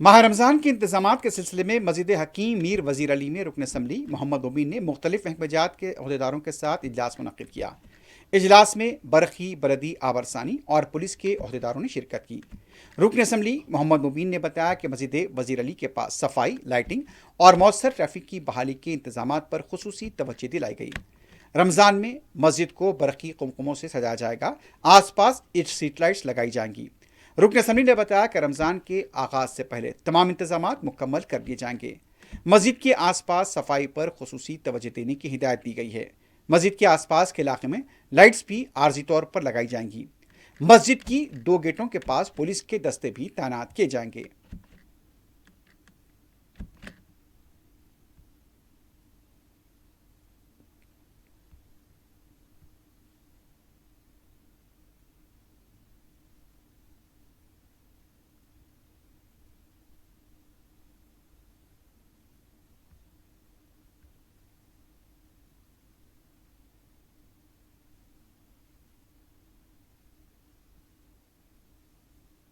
ماہ رمضان کے انتظامات کے سلسلے میں مسجد حکیم میر وزیر علی میں رکن اسمبلی محمد مبین نے مختلف محکمہ جات کے عہدیداروں کے ساتھ اجلاس منعقد کیا۔ اجلاس میں برقی، بلدی، آورثانی اور پولیس کے عہدیداروں نے شرکت کی۔ رکن اسمبلی محمد مبین نے بتایا کہ مسجد وزیر علی کے پاس صفائی، لائٹنگ اور مؤثر ٹریفک کی بحالی کے انتظامات پر خصوصی توجہ دلائی گئی۔ رمضان میں مسجد کو برقی قمقموں سے سجایا جائے گا، آس پاس اسٹریٹ لائٹس لگائی جائیں گی۔ رکن اسمبلی نے بتایا کہ رمضان کے آغاز سے پہلے تمام انتظامات مکمل کر دیے جائیں گے۔ مسجد کے آس پاس صفائی پر خصوصی توجہ دینے کی ہدایت دی گئی ہے۔ مسجد کے آس پاس کے علاقے میں لائٹس بھی عارضی طور پر لگائی جائیں گی۔ مسجد کی 2 گیٹوں کے پاس پولیس کے دستے بھی تعینات کیے جائیں گے۔